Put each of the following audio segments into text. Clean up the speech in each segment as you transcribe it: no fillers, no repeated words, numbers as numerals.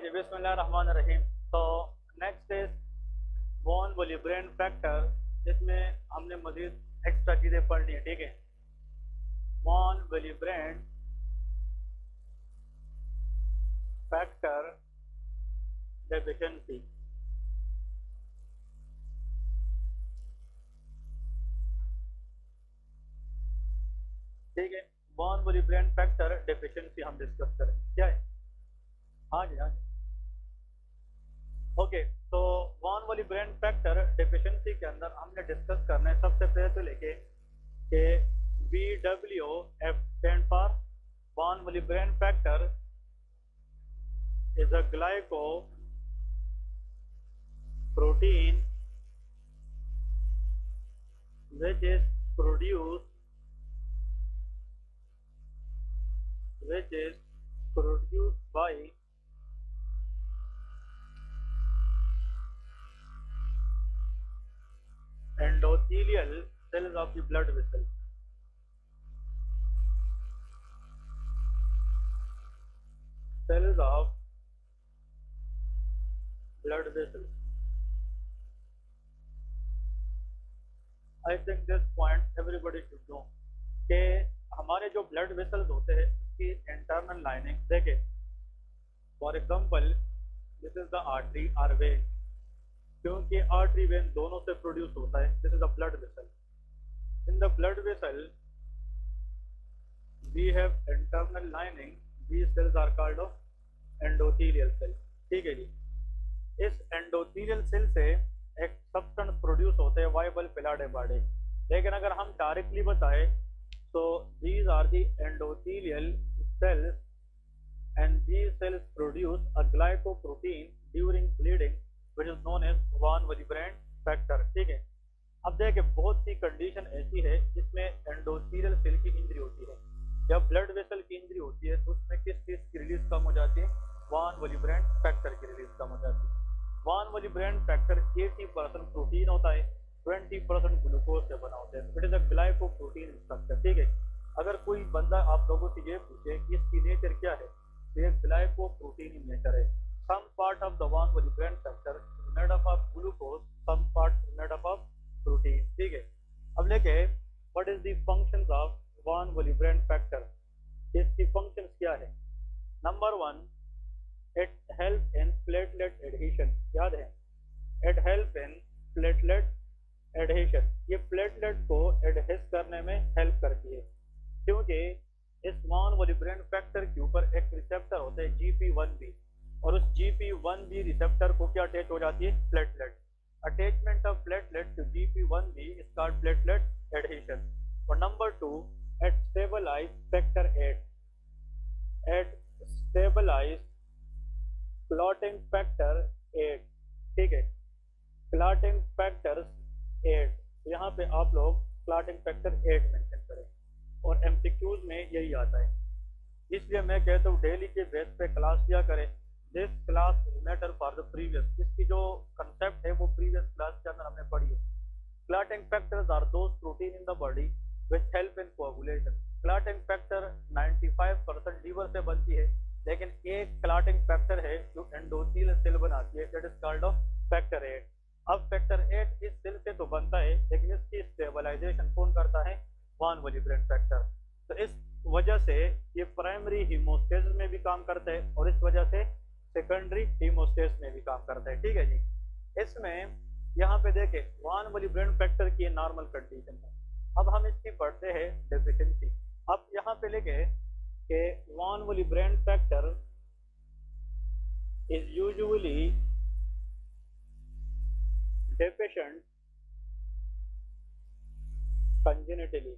जी बिस्मिल्लाहिर्रहमानिर्रहीम। तो next is von Willebrand factor, जिसमें हमने मजीद एक्स्ट्रा चीज़ें पढ़नी है। ठीक है, वॉन वोल्यूब्रेन फैक्टर डेफिशिएंसी। ठीक है, वॉन वोल्यूब्रेन फैक्टर डेफिशिएंसी हम डिस्कस करेंगे। क्या है? हाँ जी, हाँ जी। ओके, तो वॉन वोल्यूब्रेन फैक्टर डेफिशिएंसी के अंदर हमने डिस्कस करना है सबसे पहले तो लेके कि VWF stand for von Willebrand factor is a glycoprotein which is produced by endothelial cells of the blood vessel. Cells of blood vessels. I think this point everybody should know कि हमारे जो ब्लड वेसल्स होते हैं उसकी internal lining देखें। For example this is the artery or vein, क्योंकि artery vein दोनों से प्रोड्यूस होता है। This is a blood vessel. In the blood vessel we have internal lining, these cells are called of endothelial cell। ठीक है जी, इस endothelial cell से एक सब्सटेंस प्रोड्यूस होते हैं वाइबल पेलाडेबाडे। लेकिन अगर हम डायरेक्टली बताएं तो these are the endothelial cells and these cells produce a glycoprotein during bleeding which is known as von Willebrand factor। ठीक है, अब देखिए बहुत सी कंडीशन ऐसी है जिसमें एंडोथीलियल सेल की इंजरी होती है। जब ब्लड वेसल की इंजरी होती है तो उसमें किस चीज की रिलीज कम हो जाती है? वॉन विलेब्रेंड फैक्टर की रिलीज कम हो जाती है। वॉन विलेब्रेंड फैक्टर 80% प्रोटीन होता है, 20% ग्लूकोज से बना होता है। It is a glycoprotein structure. ठीक है, अगर कोई बंदा आप लोगों से ये पूछे कि इसकी नेचर क्या है तो ये ग्लाइकोप्रोटीन इन नेचर है। Some part of the von Willebrand factor is made up of glucose, some part is made up of protein. ठीक है, अब लेके what is the functions of von Willebrand factor. इसकी फंक्शंस क्या है? Number 1, it help in platelet adhesion. याद है, it help in platelet adhesion. ये प्लेटलेट को एडहेस करने में हेल्प करती है, क्योंकि इस वॉन विलेब्रेंड फैक्टर के ऊपर एक रिसेप्टर होता है GP1B, और उस GP1B रिसेप्टर को क्या अटैच हो जाती है? Platelet. Attachment of platelet to GP1B is called platelet adhesion. और number 2, it stabilize factor 8, it stabilize clotting factor 8। ठीक है, clotting factor 8, यहाँ पे आप लोग clotting factor 8 मेंशन करें और MCQs में यही आता है। इसलिए मैं कहता हूँ डेली के बेस पे क्लास किया करें। This class is matter for the previous, इसकी जो कंसेप्ट है वो प्रीवियस क्लास के अंदर हमने पढ़ी है। clotting factors are those protein in the body which help in coagulation। clotting factor 95% liver से बनती है, लेकिन एक clotting factor है जो एंडोथीलियल सेल बनाती है, that is called off factor 8। अब फैक्टर 8 इस सेल से तो बनता है, लेकिन इसकी स्टेबलाइजेशन कौन करता है? Von Willebrand factor. तो इस वजह से ये प्राइमरी हीमोस्टेसिस में भी काम करता है और इस वजह से सेकेंडरी हीमोस्टेसिस में भी काम करता है। ठीक है जी, इसमें यहाँ पे देखें वॉन विलेब्रेंड फैक्टर की नॉर्मल कंडीशन है। अब हम इसकी पढ़ते हैं डेफिशिएंसी। अब यहाँ पे लेके कि von Willebrand factor is usually deficient congenitally.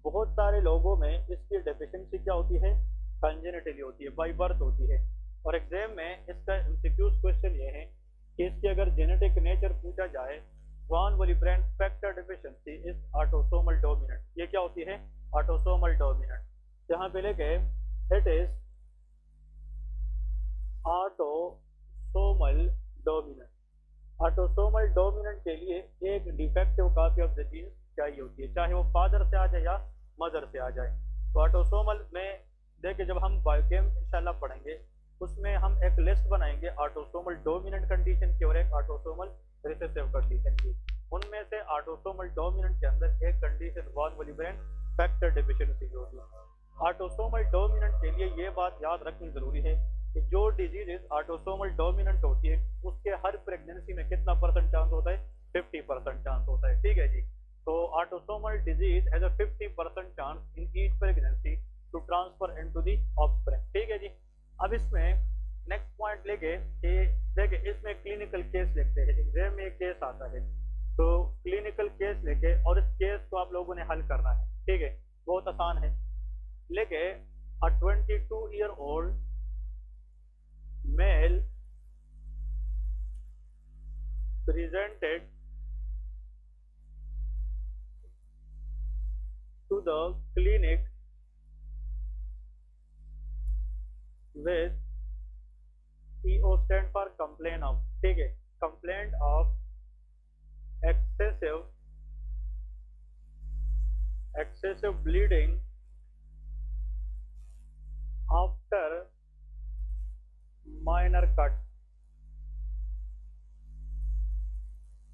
बहुत सारे लोगों में इसकी डेफिशिएंसी क्या होती है? कंजेनिटली होती है, बाय बर्थ होती है। और एग्जाम में इसका एमसीक्यूज क्वेश्चन ये है कि इसकी अगर जेनेटिक नेचर पूछा जाए, von Willebrand factor deficiency is autosomal dominant. ये क्या होती है? Autosomal dominant. यहाँ पे लेके it is autosomal dominant. Autosomal dominant के लिए एक defective copy of the gene चाहिए होती है, चाहे वो फादर से आ जाए या मदर से आ जाए। तो ऑटोसोमल में देखिए जब हम बायोकेम इंशाल्लाह पढ़ेंगे उसमें हम एक लिस्ट बनाएंगे ऑटोसोमल डोमिनेंट कंडीशन की और एक ऑटोसोमल रिसेसिव कंडीशन की। उनमें से ऑटोसोमल डोमिनेंट के अंदर एक कंडीशन वॉन वोलिब्रेन फैक्टर डिफिशिएंसी होगी। ऑटोसोमल डोमिनेंट के लिए ये बात याद रखनी जरूरी है कि जो डिजीज ऑटोसोमल डोमिनेंट होती है उसके हर प्रेगनेंसी में कितना परसेंट चांस होता है, 50% चांस होता है। ठीक है जी। तो autosomal disease has a 50% chance in each pregnancy to transfer into the offspring. ठीक है जी। अब इसमें नेक्स्ट पॉइंट लेके कि देखिए इसमें क्लिनिकल केस लिखते हैं, एग्जाम में एक केस आता है तो क्लिनिकल केस लेके और इस केस को आप लोगों ने हल करना है। ठीक है, बहुत आसान है। लेके a 22-year-old male presented to the clinic with EO stand for complaint of, ठीक है, complaint of excessive bleeding after minor cut,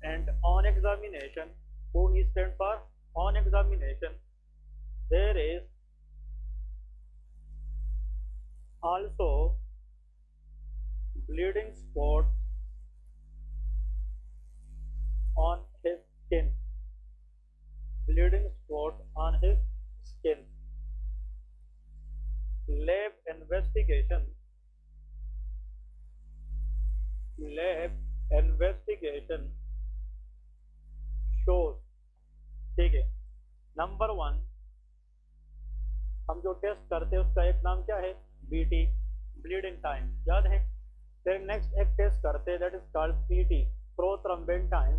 and on examination, O E stand for on examination, there is also bleeding spot on his skin, bleeding spot on his skin. Lab investigation shows, ठीक है, number 1 हम जो test करते हैं उसका एक नाम क्या है, BT, ब्लीडिंग टाइम, याद है। फिर नेक्स्ट एक टेस्ट करते हैं that is called PT, prothrombin time,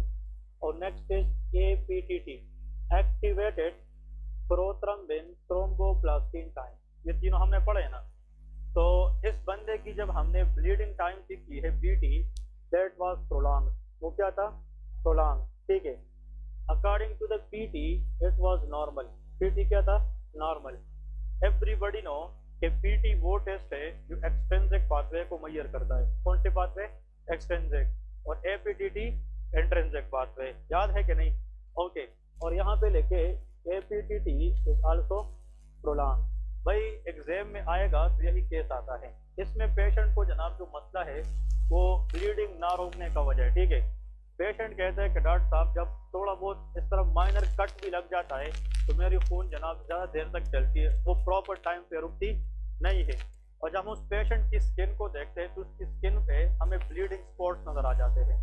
और next is APTT, activated prothrombin thromboplastin time. ये तीनों हमने पढ़े ना। तो इस बंदे की जब हमने ब्लीडिंग टाइम की है BT, दैट वाज प्रोलॉन्ग, वो क्या था, प्रोलॉन्ग। ठीक है, according to the PT it was normal. PT क्या था, नॉर्मल। एवरीबॉडी नो कि PT वो टेस्ट है जो एक्सट्रिंसिक पाथवे को मेजर करता है। कौन से पाथवे, एक्सट्रिंसिक, और APTT इंट्रिंसिक पाथवे, याद है कि नहीं। ओके, और यहाँ पे लेके APTT इज आल्सो प्रोलॉन्ग। भाई एग्जाम में आएगा तो यही केस आता है। इसमें पेशेंट को जनाब जो मसला है वो ब्लीडिंग ना रोकने का वजह है। ठीक है, पेशेंट कहता है कि डॉक्टर साहब जब थोड़ा बहुत इस तरह माइनर कट भी लग जाता है तो मेरी खून जनाब ज़्यादा देर तक चलती है, वो प्रॉपर टाइम पे रुकती नहीं है। और जब हम उस पेशेंट की स्किन को देखते हैं तो उसकी स्किन पे हमें ब्लीडिंग स्पॉट्स नज़र आ जाते हैं।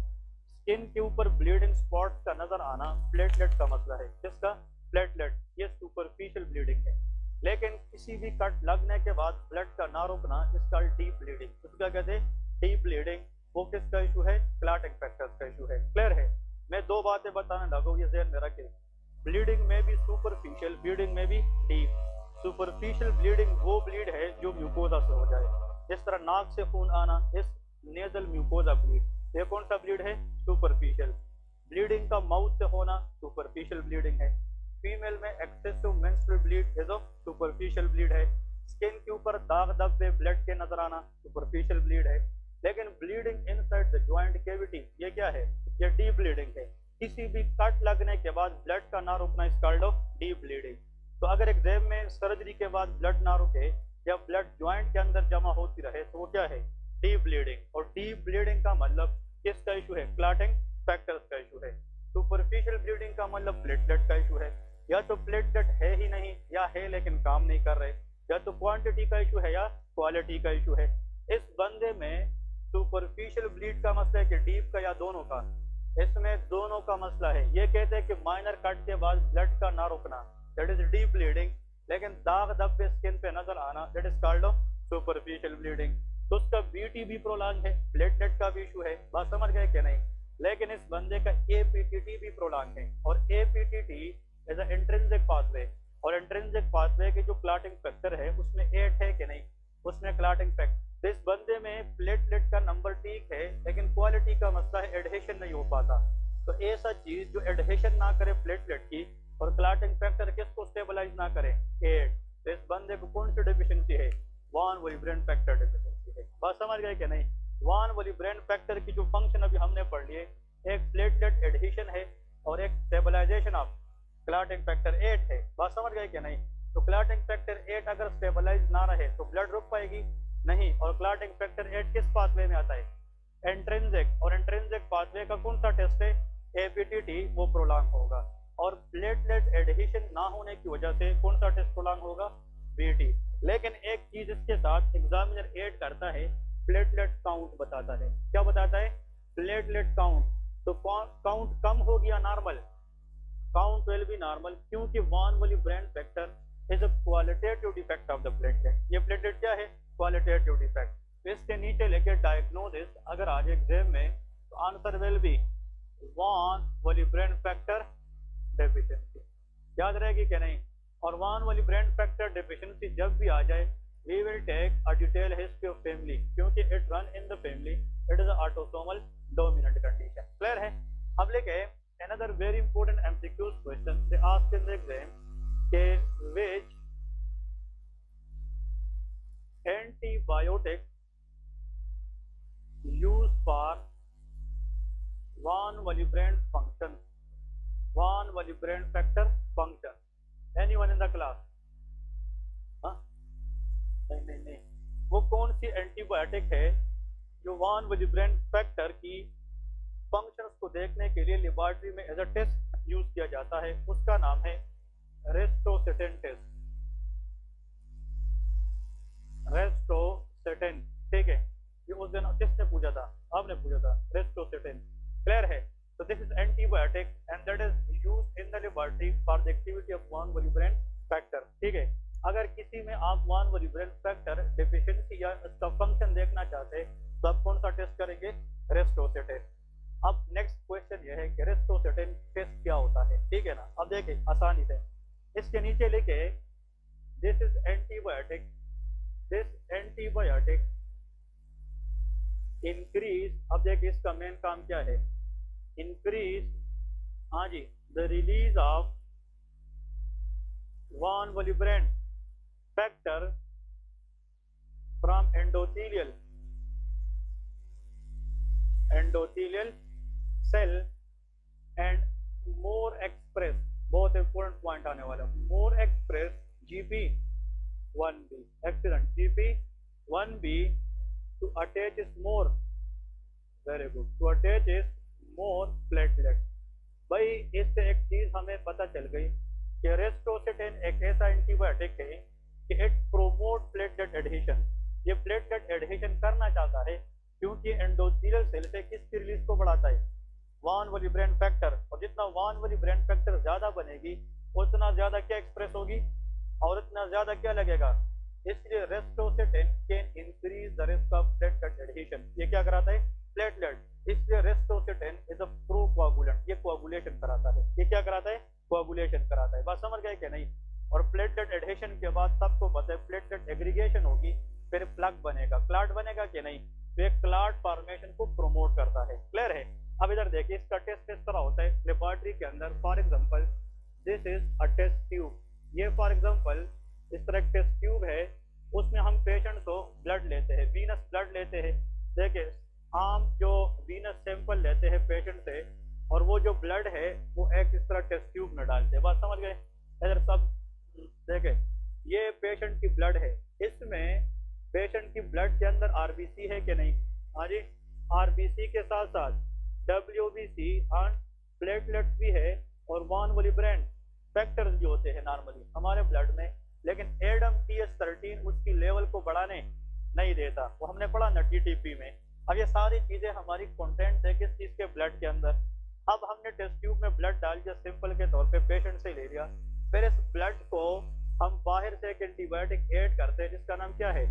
स्किन के ऊपर ब्लीडिंग स्पॉट्स का नज़र आना प्लेटलेट का मसला है। किसका, प्लेटलेट, ये सुपरफिशियल ब्लीडिंग है। लेकिन किसी भी कट लगने के बाद ब्लड का ना रुकना इसका डीप ब्लीडिंग, उसका कहते हैं डीप ब्लीडिंग। वो किसका इशू है, क्लॉटिंग फैक्टर्स का इशू है। क्लियर है। मैं दो बातें बताने लगा, ये ज़हन में रखें। ब्लीडिंग में भी सुपरफिशियल, ब्लीडिंग में भी डीप। सुपरफिशियल ब्लीडिंग वो ब्लीड है जो म्यूकोजा से हो जाए, जिस तरह नाक से खून आना, इस नेजल म्यूकोजा ब्लीड, ये कौन सा ब्लीड है, सुपरफिशियल। ब्लीडिंग का माउथ से होना सुपरफिशियल ब्लीडिंग है। फीमेल में excessive menstrual bleed is superficial bleed है। स्किन के ऊपर दाग धब्बे ब्लड के नजर आना सुपरफिशियल ब्लीड है। लेकिन bleeding inside the joint cavity, ये क्या है, ये डीप ब्लीडिंग है। किसी भी कट लगने के बाद ब्लड का ना रुकना इज कॉल्ड डीप ब्लीडिंग। तो अगर एग्जाम में सर्जरी के बाद ब्लड ना रुके या ब्लड जॉइंट के अंदर जमा होती रहे तो वो क्या है, डीप ब्लीडिंग। और डीप ब्लीडिंग का मतलब किसका इशू है, क्लॉटिंग फैक्टर्स का इशू है। सुपरफिशियल ब्लीडिंग का मतलब प्लेटलेट का इशू है। या तो प्लेटलेट है ही नहीं या है लेकिन काम नहीं कर रहे, या तो क्वांटिटी का इशू है या क्वालिटी का इशू है। इस बंदे में सुपरफिशियल ब्लीड का मसला है कि डीप का या दोनों का, इसमें दोनों का मसला है। ये कहते हैं कि माइनर कट के बाद ब्लड का ना रुकना दैट इज डीप ब्लीडिंग, लेकिन दाग धब्बे स्किन पे नजर आना that is called superficial bleeding. तो उसका BT भी प्रोलॉन्ग है, प्लेटलेट का भी इशू है, बात समझ गए कि नहीं। लेकिन इस बंदे का APTT भी प्रोलॉन्ग है, और APTT is a intrinsic pathway, और इंट्रिंसिक पाथवे के जो क्लॉटिंग फैक्टर है उसमें 8 है कि नहीं, उसमें क्लॉटिंग फैक्टर। तो इस बंदे में प्लेटलेट का नंबर ठीक है लेकिन क्वालिटी का मसला है, एडहेशन नहीं हो पाता। तो ऐसा चीज जो एडहेशन ना करे प्लेटलेट की और क्लॉटिंग फैक्टर किसको स्टेबलाइज ना करे, 8। तो इस बंदे को कौन सी डिफिशिएंसी है, वॉन वोलिब्रेन फैक्टर डिफिशिएंसी। है। बात समझ गए कि नहीं? वान वोल्यूब्रेन फैक्टर की जो फंक्शन अभी हमने पढ़ लिए, एक प्लेटलेट एडहेशन है और एक स्टेबलाइजेशन ऑफ क्लॉटिंग फैक्टर 8 है। बात समझ गए कि नहीं? तो क्लॉटिंग फैक्टर 8 अगर स्टेबलाइज ना रहे तो ब्लड रुक पाएगी नहीं। और क्लॉटिंग फैक्टर 8 किस पाथवे में आता है? एंट्रिंसिक। और एंट्रिंसिक पाथवे का कौन सा टेस्ट है? एपीटीटी, वो प्रोलॉन्ग होगा। और प्लेटलेट एडहेशन ना होने की वजह से कौन सा टेस्ट प्रोलॉन्ग होगा? बीटी। लेकिन एक चीज इसके साथ एग्जामिनर ऐड करता है, प्लेटलेट काउंट बताता है। क्या बताता है? Platelet count. तो काउंट कम हो गया normal, count will be normal, क्योंकि von Willebrand factor is a qualitative defect of the platelet. ये प्लेटलेट क्या है? Qualitative defect. इसके नीचे लेके डायग्नोसिस अगर आज एग्जाम में, तो answer will be von Willebrand factor deficiency. याद रहेगी कि नहीं? और वान वोल्यूब्रेन फैक्टर डेफिशिएंसी जब भी आ जाए, we will take a detailed history of family, क्योंकि it run in the family, it is an autosomal dominant condition। Clear है? अब लेके another very important MCQs question they ask in the exam के which antibiotic used for van Willebrand function, van Willebrand factor function, anyone in the class? हाँ? नहीं, वो कौन सी antibiotic है जो वान विलिब्रेंड फैक्टर की फंक्शंस को देखने के लिए लेबोरेटरी में एज अ टेस्ट यूज किया जाता है? उसका नाम है रेस्टोसेटेन टेस्ट। रेस्टोसेटेन, ठीक है? ये उस दिन किसने पूछा था? आपने पूछा था, रेस्टोसेटेन। क्लियर है? तो this is antibiotic and that is used in the laboratory for the activity of von Willebrand factor. ठीक है? अगर किसी में आप वान वोल्यूब्रेन फैक्टर डेफिशिएंसी या इसका फंक्शन देखना चाहते हैं तो आप कौन सा टेस्ट करेंगे? रेस्टोसेटेन। अब नेक्स्ट क्वेश्चन ये है कि रेस्टोसेटेन टेस्ट क्या होता है? ठीक है ना? अब देखिए आसानी से इसके नीचे लिखे this is antibiotic, this antibiotic increase. अब देखिए इसका मेन काम क्या है? इंक्रीज, हाँ जी, the release of von Willebrand factor from endothelial cell and more express, बहुत इंपॉर्टेंट पॉइंट आने वाला, more express GP1B, excellent, GP1B to attach is more, very good, to attach is more platelet। भाई इससे एक चीज हमें पता चल गई कि रेस्टोसेटेन एक ऐसा एंटीबायोटिक है कि इट प्रोमोट प्लेटलेट एडहेशन। ये प्लेटलेट एडहेशन करना चाहता है क्योंकि एंडोथेलियल सेल से किसकी रिलीज को बढ़ाता है? वान वोल्यूब्रेन फैक्टर। और जितना वान वोल्यूब्रेन फैक्टर ज्यादा बनेगी उतना ज्यादा क्या एक्सप्रेस होगी और उतना ज्यादा क्या लगेगा? इसलिए ristocetin can increase the risk of platelet adhesion. ये क्या कराता है? प्लेटलेट। इसलिए ristocetin is a procoagulant, ये कोआगुलेशन कराता है। ये क्या कराता है? कोआगुलेशन कराता है। बात समझ गए कि नहीं? और प्लेटलेट एडहेशन के बाद सबको पता है प्लेटलेट एग्रीगेशन होगी, फिर प्लग बनेगा, क्लॉट बनेगा कि नहीं? तो एक क्लॉट फॉर्मेशन को प्रोमोट करता है। क्लियर है? अब इधर देखिए इसका टेस्ट इस तरह होता है लेबोरेटरी के अंदर। For example this is a test tube. ये फॉर एग्जांपल इस तरह टेस्ट ट्यूब है, उसमें हम पेशेंट को ब्लड लेते हैं, वीनस ब्लड लेते हैं। देखिए आम जो वीनस सैंपल लेते हैं पेशेंट से, और वो जो ब्लड है वो एक इस तरह टेस्ट ट्यूब में डालते हैं। बात समझ गए? इधर सब देखे, ये पेशेंट की ब्लड है, इसमें पेशेंट की ब्लड के अंदर आरबीसी है कि नहीं? हाँ जी, आरबीसी के साथ साथ डब्ल्यूबीसी एंड प्लेटलेट्स भी है और वान वोल्यूब्रेन फैक्टर्स भी होते हैं नॉर्मली हमारे ब्लड में। लेकिन एडम TH13 उसकी लेवल को बढ़ाने नहीं देता, वो हमने पढ़ा ना TTP में। अब ये सारी चीजें हमारी कंटेंट है किस चीज के? ब्लड के अंदर। अब हमने टेस्ट ट्यूब में ब्लड डाल दिया सिंपल के तौर पे, पेशेंट से ले लिया, फिर इस ब्लड को हम बाहर से एक एंटीबायोटिक ऐड करते हैं जिसका नाम क्या है?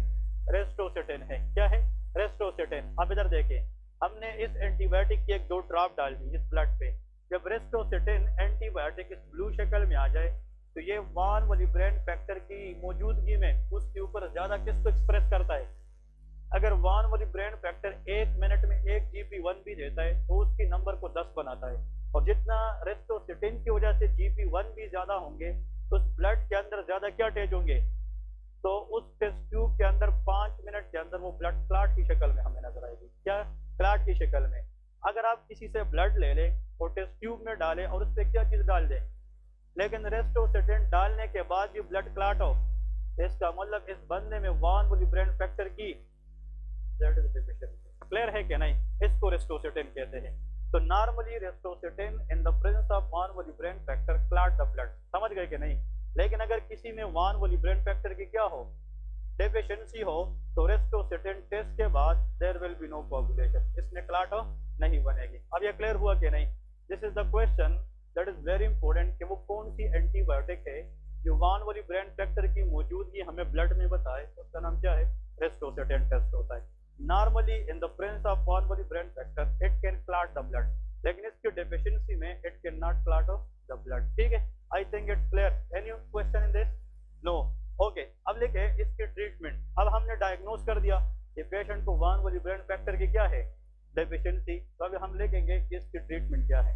रेस्टोसेटेन है। क्या है? रेस्टोसेटेन। अब इधर देखिए हमने इस एंटीबायोटिक की 1-2 ड्रॉप डाल दी इस ब्लड पे। जब रेस्टोसेटेन एंटीबायोटिक इस ब्लू शक्ल में आ जाए तो ये वान वोल्यूब्रेन फैक्टर की मौजूदगी में उसके ऊपर ज्यादा किसको एक्सप्रेस करता है? अगर वान वोल्यूब्रेन फैक्टर 1 मिनट में 1 GP1B देता है तो उसकी नंबर को 10 बनाता है। और जितना रेस्टोसेटेन की वजह से GP1B ज्यादा होंगे तो उस ब्लड के अंदर ज्यादा क्या अटैच होंगे? तो उस टेस्ट ट्यूब के अंदर 5 मिनट के अंदर वो ब्लड क्लॉट की शक्ल में हमें नजर आएगी। क्या? क्लॉट की शक्ल में। अगर आप किसी से ब्लड ले लें और टेस्ट ट्यूब में डालें और उस पर क्या चीज़ डाल दें, लेकिन रेस्टोसेटेंट डालने के बाद भी ब्लड क्लॉट हो, तो इसका मतलब इस बंदे में वान वोलिब्रेन फैक्टर की क्लियर है कि नहीं? इसको रेस्टोसेटेन कहते हैं। तो normally ristocetin in the presence of von Willebrand factor clot the blood. समझ गए कि नहीं? लेकिन अगर किसी में वान वोलिब्रेन फैक्टर की क्या हो, डेफिशिएंसी हो, तो रेस्टोसेटेन टेस्ट के बाद there will be no coagulation, इसमें क्लॉट नहीं बनेगी। अब ये क्लियर हुआ कि नहीं? This is the question that is very important कि वो कौन सी एंटीबायोटिक है जो वान वोलिब्रेन फैक्टर की मौजूदगी हमें ब्लड में बताए, उसका नाम क्या है? रेस्टोसेटेन टेस्ट होता है। Normally in the presence of von Willebrand factor it can clot the blood, लेकिन इसकी डेफिशिएंसी में it can not clot the blood. ठीक है, I think it's clear. Any question in this? No. Okay, अब लिखे इसकी ट्रीटमेंट। अब हमने डायग्नोज कर दिया कि पेशेंट को वान वोलिब्रेन फैक्टर की क्या है? डेफिशिएंसी। तो अभी हम लिखेंगे कि इसकी ट्रीटमेंट क्या है।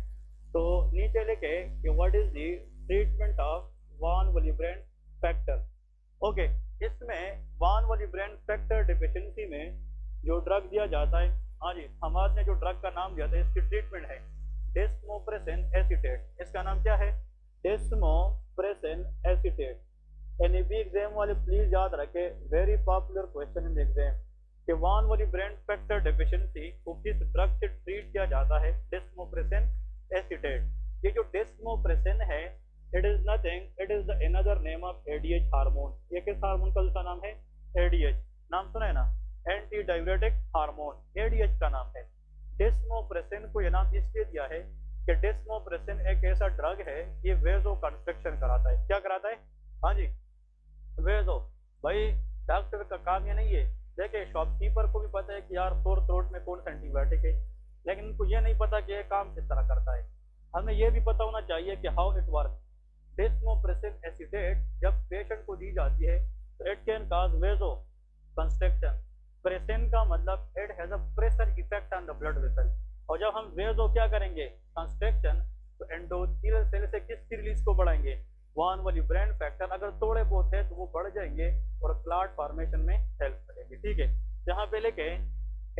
तो नीचे लिखे कि what is the treatment of von Willebrand factor. Okay, इसमें वान वोलिब्रेन फैक्टर डेफिशिएंसी में जो ड्रग दिया जाता है, हाँ जी, हमारे ने जो ड्रग का नाम दिया था, इसकी ट्रीटमेंट है डेस्मोप्रेसिन एसीटेट। इसका नाम क्या है? Desmopressin acetate. एनईबी एग्जाम वाले प्लीज याद रखें, very popular question in the exam, कि वान वोलिब्रेन फैक्टर डेफिशिएंसी को किस ड्रग से ट्रीट किया जाता है? Desmopressin acetate. ये जो डेस्मोप्रेसिन है, it is nothing, it is the another name of ADH hormone. ये किस हार्मोन का दूसरा नाम है? एडीएच। नाम सुना है ना? एंटी डाययूरेटिक हार्मोन, एडीएच का नाम है। डेस्मोप्रेसिन को यह नाम इसलिए दिया है कि डेस्मोप्रेसिन एक ऐसा ड्रग है, ये वेजो कंस्ट्रक्शन कराता है। क्या कराता है? हाँ जी, वेजो। भाई डॉक्टर का काम ये नहीं है। देखिए, शॉपकीपर को भी पता है कि यार सोर थ्रोट में कौन सा एंटीबायोटिक है, लेकिन उनको ये नहीं पता कि ये काम किस तरह करता है। हमें ये भी पता होना चाहिए कि how it work. Desmopressin acetate जब पेशेंट को दी जाती है तो इट कैन कॉज वेजो कंस्ट्रक्शन। प्रेसिन का मतलब it has a pressure effect on the blood vessel, और जब हम वेजो क्या करेंगे? कंस्ट्रक्शन, तो एंडोथेलियल सेल से किसकी रिलीज को बढ़ाएंगे? वान वोलिब्रेन फैक्टर। अगर थोड़े बहुत है तो वो बढ़ जाएंगे और क्लॉट फॉर्मेशन में हेल्प करेंगे। ठीक है, यहाँ पे लेके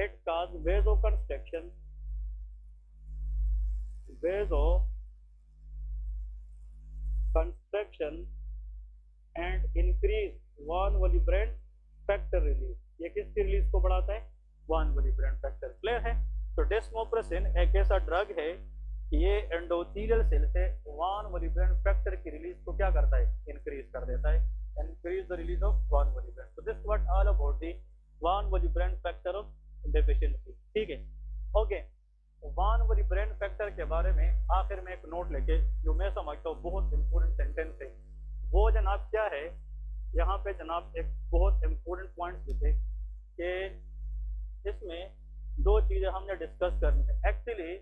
it cause vasoconstriction, vasoconstriction and increase von Willebrand factor release. ये किसकी रिलीज को बढ़ाता है? वान वोलिब्रेन फैक्टर। क्लियर है? तो डेस्मोप्रेसिन एक ऐसा ड्रग है कि ये एंडोथेलियल सेल से वान वोलिब्रेन फैक्टर की रिलीज को क्या करता है? इंक्रीज कर देता है, increase the release of von Willebrand. तो this what all about the von Willebrand factor of deficiency. ठीक है, ओके। वान वोलिब्रेन फैक्टर के बारे में आखिर में एक नोट लेके, जो मैं समझता हूँ बहुत इंपॉर्टेंट सेंटेंस है, वो जनाब क्या है? यहाँ पे जनाब एक बहुत इंपॉर्टेंट पॉइंट लिखे कि इसमें दो चीजें हमने डिस्कस करनी है। Actually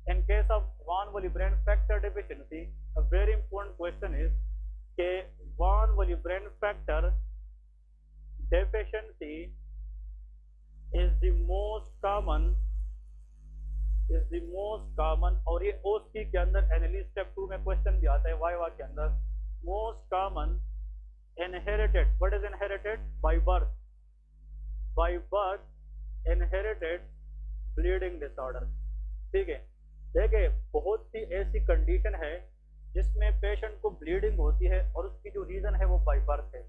in case of von Willebrand factor deficiency, a very important question is के von Willebrand factor deficiency is the most common, और ये ओसी के अंदर एनालिसिस स्टेप 2 में क्वेश्चन भी आता है, वाइवा के अंदर। Most common inherited, what is inherited? by birth inherited bleeding disorder। ठीक है, देखिए बहुत सी ऐसी कंडीशन है जिसमें पेशेंट को ब्लीडिंग होती है और उसकी जो रीजन है वो बाई बर्थ है।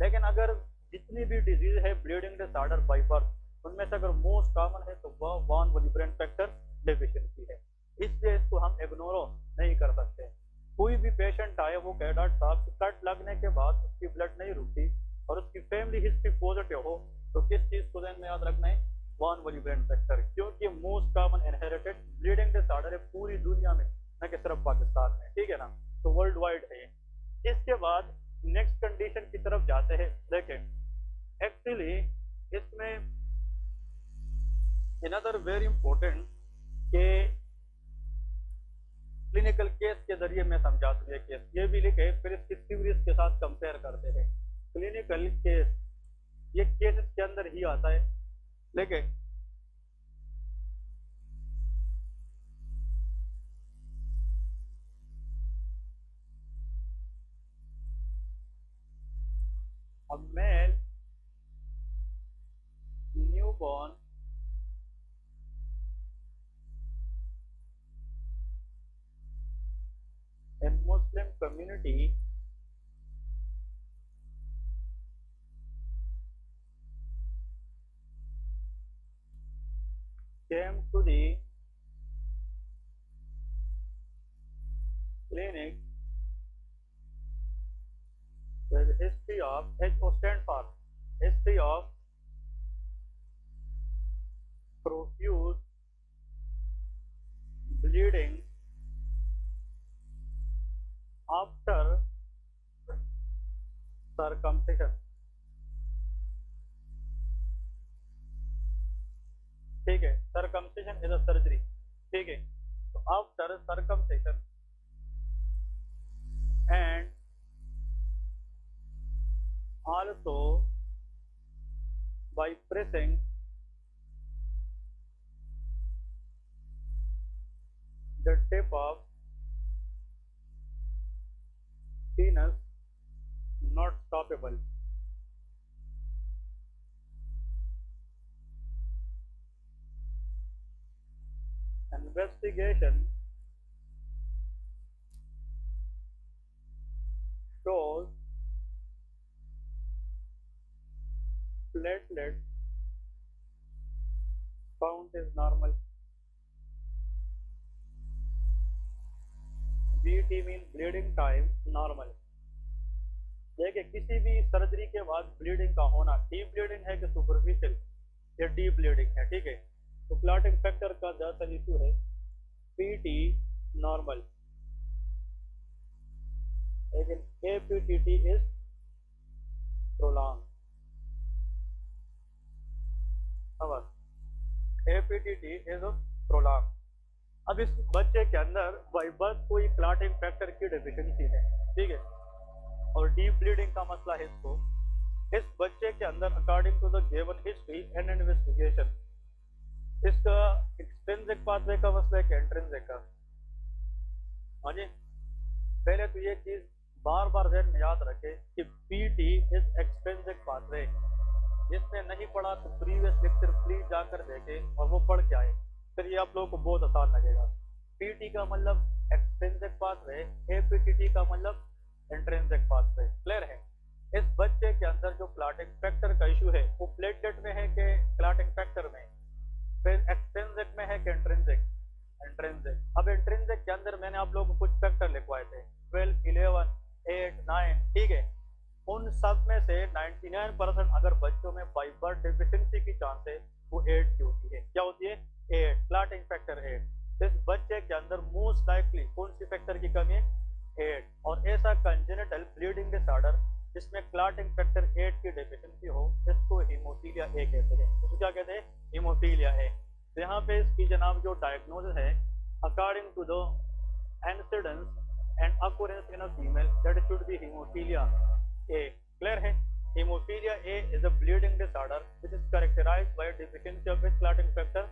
लेकिन अगर जितनी भी डिजीज है ब्लीडिंग डिसऑर्डर बाई बर्थ, उनमें से अगर मोस्ट कॉमन है तो वह वान वोलिब्रेन फैक्टर डेफिशिएंसी है। इसलिए इसको हम इग्नोर नहीं कर सकते। कोई भी पेशेंट आए, वो कहे डॉक्टर साहब कट लगने के बाद उसकी ब्लड नहीं रुकती और उसकी फैमिली हिस्ट्री पॉजिटिव हो, तो किस चीज को ध्यान में याद रखना है? वान वोलिब्रेन फैक्टर, क्योंकि most common inherited bleeding disorder है पूरी दुनिया में, न कि सिर्फ पाकिस्तान में। ठीक है ना? तो वर्ल्ड वाइड है। इसके बाद नेक्स्ट कंडीशन की तरफ जाते हैं। देखें, एक्चुअली इसमें अनदर वेरी इंपॉर्टेंट के क्लिनिकल केस के जरिए मैं समझा दूँ। ये केस ये भी लिखे, फिर इसकी थ्योरीज के साथ कंपेयर करते हैं। क्लिनिकल केस ये केसेस के अंदर ही आता है। लेकिन अब मैं upon a Muslim community came to the clinic with history of HO stand for history of profuse bleeding after circumcision. ठीक है, circumcision is a surgery. ठीक है, तो after circumcision and also by pressing the tip of penis not stoppable. Investigation shows platelet count is normal. BT mean bleeding time normal. देखिए किसी भी surgery के बाद ब्लीडिंग का होना डीप ब्लीडिंग है कि सुपरफिशियल, ये डीप ब्लीडिंग है, ठीक है। तो क्लॉटिंग फैक्टर का ज्यादातर इशू है पीटी नॉर्मल, लेकिन APTT is prolong. APTT is prolong. अब इस बच्चे के अंदर बाय बर्थ कोई क्लॉटिंग फैक्टर की डेफिशिएंसी है, ठीक है, और डीप ब्लीडिंग का मसला है इसको। इस बच्चे के अंदर according to the given history and investigation इसका एक्सट्रिंसिक पाथवे का मसला है कि इंट्रिंसिक का। हाँ जी, पहले तो ये चीज बार बार ज़हन में याद रखे कि पीटी इज एक्सट्रिंसिक पाथवे। जिसने नहीं पढ़ा तो प्रीवियस लेक्चर प्लीज जाकर देखे और वो पढ़ के आए, फिर ये आप लोगों को बहुत आसान लगेगा। पीटी का मतलब एक्सट्रिंसिक पाथवे, एपीटीटी का मतलब इंट्रिंसिक पाथवे। क्लियर है? इस बच्चे के अंदर जो क्लॉटिंग फैक्टर का इशू है वो प्लेटलेट में है कि क्लॉटिंग फैक्टर में, फिर एक्सट्रिंसिक में है कि इंट्रिंसिक? इंट्रिंसिक। अब इंट्रिंसिक के अंदर मैंने आप लोगों को कुछ फैक्टर लिखवाए थे 12, 11, 8, 9, ठीक है। उन सब में से 99% अगर बच्चों में बाय बर्थ डेफिशिएंसी की चांस है वो 8 की होती है। क्या होती है? 8, क्लॉटिंग फैक्टर 8। इस बच्चे के अंदर मोस्ट लाइकली कौन सी फैक्टर की कमी है? 8। और ऐसा कंजेनिटल ब्लीडिंग डिसऑर्डर जिसमें क्लॉटिंग फैक्टर 8 की डेफिशिएंसी हो इसको हीमोफीलिया ए कहते हैं। इसको क्या कहते हैं? Haemophilia A. तो यहाँ पे इसकी जनाब जो डायग्नोसिस है according to the incidence and occurrence in a female that should be haemophilia A. Clear है? Haemophilia A is a bleeding disorder which is characterised by deficiency of clotting factor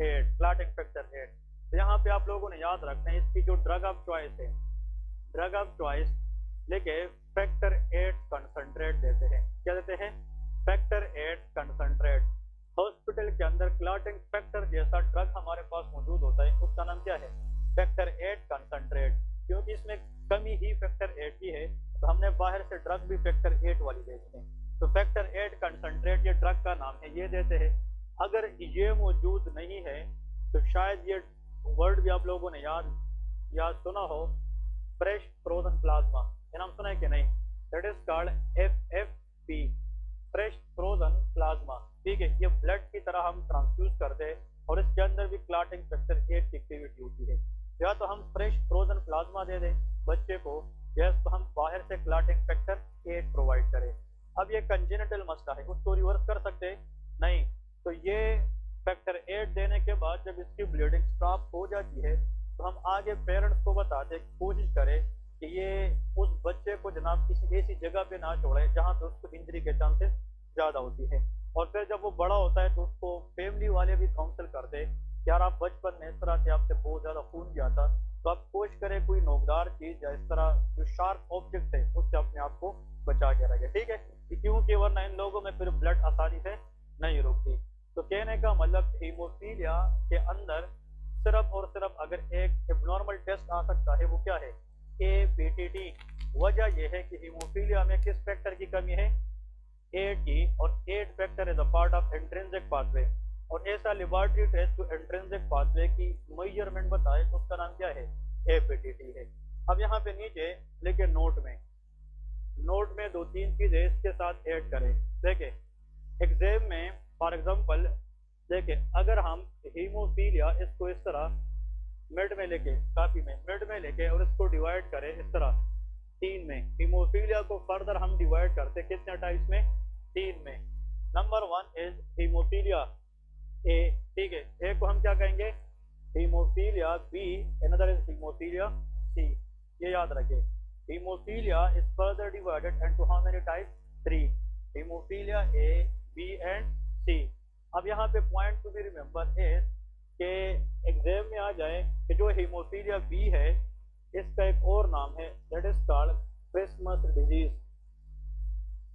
8, clotting factor 8। तो यहाँ पे आप लोगों ने याद रखना है इसकी जो ड्रग ऑफ चॉइस है, ड्रग ऑफ चॉइस लेके फैक्टर 8 कंसंट्रेट देते हैं। क्या देते हैं? Factor 8 concentrate. हॉस्पिटल के अंदर क्लॉटिंग फैक्टर जैसा ड्रग हमारे पास मौजूद होता है, उसका नाम क्या है? Factor 8 concentrate. क्योंकि इसमें कमी ही फैक्टर 8 की है तो हमने बाहर से ड्रग भी फैक्टर 8 वाली देते हैं। तो फैक्टर 8 कंसंट्रेट ये ड्रग का नाम है, ये देते हैं। अगर ये मौजूद नहीं है तो शायद ये वर्ड भी आप लोगों ने याद सुना हो, फ्रेश फ्रोजन प्लाज्मा। ये नाम सुना है कि नहीं? That is called FFP, fresh frozen plasma. ठीक है, ये ब्लड की तरह हम ट्रांसफ्यूज करते हैं और इसके अंदर भी क्लॉटिंग फैक्टर 8 की एक्टिविटी होती है। या तो हम फ्रेश फ्रोजन प्लाज्मा दे दें बच्चे को, या तो हम बाहर से क्लॉटिंग फैक्टर 8 प्रोवाइड करें। अब ये कंजेनिटल मसला है, उसको रिवर्स कर सकते नहीं। तो ये फैक्टर 8 देने के बाद जब इसकी ब्लीडिंग स्टॉप हो जाती है तो हम आगे पेरेंट्स को बताते कोशिश करें कि ये उस बच्चे को जनाब किसी ऐसी जगह पे ना छोड़े जहाँ पे उसको इंजरी के चांसेस ज़्यादा होती है। और फिर जब वो बड़ा होता है तो उसको फैमिली वाले भी काउंसिल करते यार आप बचपन में इस तरह से आपसे बहुत ज़्यादा खून गया था तो आप कोशिश करें कोई नोकदार चीज़ या इस तरह जो शार्प ऑब्जेक्ट है उससे अपने आप को बचा के रखे। ठीक है, क्योंकि वरना इन लोगों में फिर ब्लड आसानी से नहीं रुकती। तो कहने का मतलब हीमोफीलिया के अंदर सिर्फ और सिर्फ अगर एक एबनॉर्मल टेस्ट आ सकता है वो क्या है, APTT। वजह यह है कि हीमोफीलिया में किस फैक्टर की कमी है, 8 की, और 8 factor is a part of intrinsic pathway. और ऐसा लेबोरेटरी टेस्ट जो इंट्रिंसिक पाथवे की मेजरमेंट बताए उसका नाम क्या है, APTT है। अब यहाँ पे नीचे लेके नोट में 2-3 चीजें इसके साथ ऐड करें। देखे एग्जाम में फॉर एग्जांपल देखे अगर हम हीमोफीलिया इसको इस तरह मिड में लेके काफी में मिड में लेके और इसको डिवाइड करें इस तरह 3 में, हीमोफीलिया को फर्दर हम डिवाइड करते कितने टाइप्स में, 3 में। नंबर 1 इज हीमोफीलिया ए, ठीक है, ए को हम क्या कहेंगे, haemophilia B, another is haemophilia C. ये याद रखें, haemophilia is further divided into how many types, 3, haemophilia A, B and C. अब यहाँ पे point to be remember is के एग्जाम में आ जाए कि जो हीमोफीलिया बी है इसका एक और नाम है, that is called Christmas disease.